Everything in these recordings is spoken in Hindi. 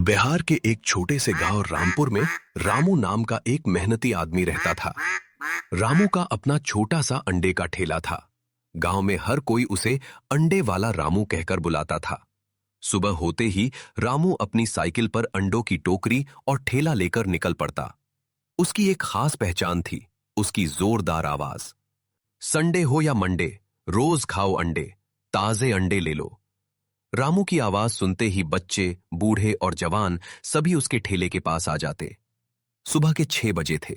बिहार के एक छोटे से गांव रामपुर में रामू नाम का एक मेहनती आदमी रहता था। रामू का अपना छोटा सा अंडे का ठेला था। गांव में हर कोई उसे अंडे वाला रामू कहकर बुलाता था। सुबह होते ही रामू अपनी साइकिल पर अंडों की टोकरी और ठेला लेकर निकल पड़ता। उसकी एक खास पहचान थी, उसकी जोरदार आवाज। संडे हो या मंडे, रोज खाओ अंडे, ताजे अंडे ले लो। रामू की आवाज सुनते ही बच्चे, बूढ़े और जवान सभी उसके ठेले के पास आ जाते। सुबह के 6 बजे थे।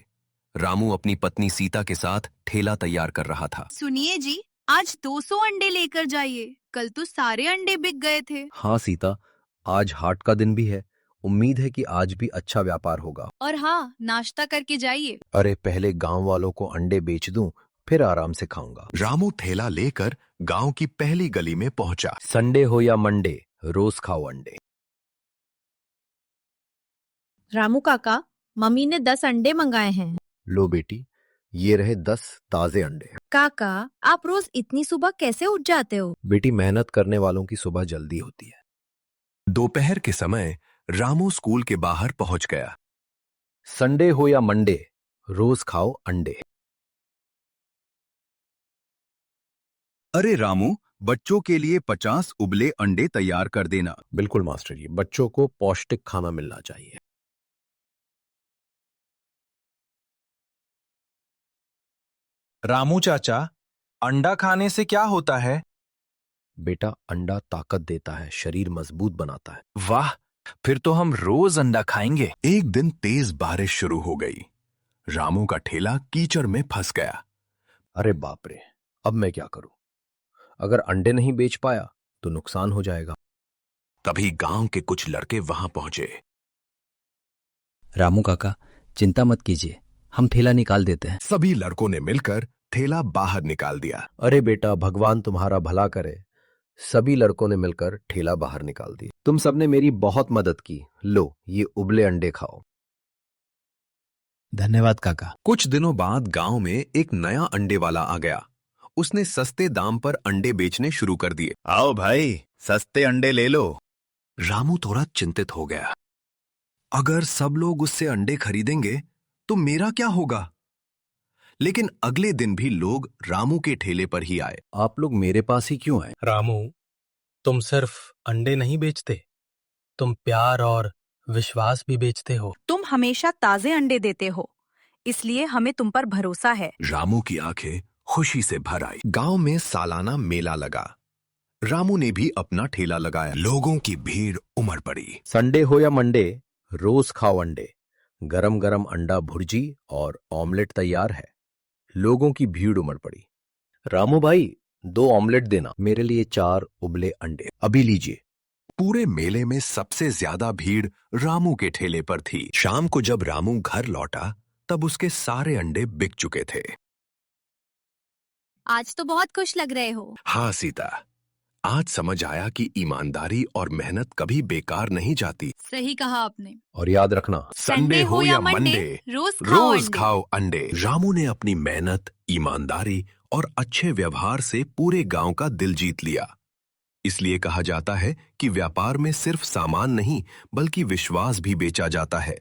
रामू अपनी पत्नी सीता के साथ ठेला तैयार कर रहा था। सुनिए जी, आज 200 अंडे लेकर जाइए। कल तो सारे अंडे बिक गए थे। हाँ सीता, आज हाट का दिन भी है। उम्मीद है कि आज भी अच्छा व्यापार होगा। और हाँ, नाश्ता करके जाइए। अरे पहले गांव वालों को अंडे बेच दूं, फिर आराम से खाऊंगा। रामू ठेला लेकर गांव की पहली गली में पहुंचा। संडे हो या मंडे, रोज खाओ अंडे। रामू काका, मम्मी ने 10 अंडे मंगाए हैं। लो बेटी, ये रहे 10 ताजे अंडे। काका, आप रोज इतनी सुबह कैसे उठ जाते हो? बेटी, मेहनत करने वालों की सुबह जल्दी होती है। दोपहर के समय रामू स्कूल के बाहर पहुंच गया। संडे हो या मंडे, रोज खाओ अंडे। अरे रामू, बच्चों के लिए 50 उबले अंडे तैयार कर देना। बिल्कुल मास्टर जी, बच्चों को पौष्टिक खाना मिलना चाहिए। रामू चाचा, अंडा खाने से क्या होता है? बेटा, अंडा ताकत देता है, शरीर मजबूत बनाता है। वाह, फिर तो हम रोज अंडा खाएंगे। एक दिन तेज बारिश शुरू हो गई। रामू का ठेला कीचड़ में फंस गया। अरे बाप रे, अब मैं क्या करूं? अगर अंडे नहीं बेच पाया तो नुकसान हो जाएगा। तभी गांव के कुछ लड़के वहां पहुंचे। रामू काका, चिंता मत कीजिए, हम ठेला निकाल देते हैं। सभी लड़कों ने मिलकर ठेला बाहर निकाल दिया। अरे बेटा, भगवान तुम्हारा भला करे। सभी लड़कों ने मिलकर ठेला बाहर निकाल दिया। तुम सबने मेरी बहुत मदद की। लो, ये उबले अंडे खाओ। धन्यवाद काका। कुछ दिनों बाद गांव में एक नया अंडे वाला आ गया। उसने सस्ते दाम पर अंडे बेचने शुरू कर दिए। आओ भाई, सस्ते अंडे ले लो। रामू थोड़ा चिंतित हो गया। अगर सब लोग उससे अंडे खरीदेंगे तो मेरा क्या होगा? लेकिन अगले दिन भी लोग रामू के ठेले पर ही आए। आप लोग मेरे पास ही क्यों आए? रामू, तुम सिर्फ अंडे नहीं बेचते, तुम प्यार और विश्वास भी बेचते हो। तुम हमेशा ताजे अंडे देते हो, इसलिए हमें तुम पर भरोसा है। रामू की आंखें खुशी से भर आई। गांव में सालाना मेला लगा। रामू ने भी अपना ठेला लगाया। लोगों की भीड़ उमड़ पड़ी। संडे हो या मंडे, रोज खाओ अंडे। गरम गरम अंडा भुर्जी और ऑमलेट तैयार है। लोगों की भीड़ उमड़ पड़ी। रामू भाई, 2 ऑमलेट देना। मेरे लिए 4 उबले अंडे। अभी लीजिए। पूरे मेले में सबसे ज्यादा भीड़ रामू के ठेले पर थी। शाम को जब रामू घर लौटा तब उसके सारे अंडे बिक चुके थे। आज तो बहुत खुश लग रहे हो। हाँ सीता, आज समझ आया कि ईमानदारी और मेहनत कभी बेकार नहीं जाती। सही कहा आपने। और याद रखना, संडे हो या मंडे, रोज अंडे। खाओ अंडे। रामू ने अपनी मेहनत, ईमानदारी और अच्छे व्यवहार से पूरे गांव का दिल जीत लिया। इसलिए कहा जाता है कि व्यापार में सिर्फ सामान नहीं बल्कि विश्वास भी बेचा जाता है।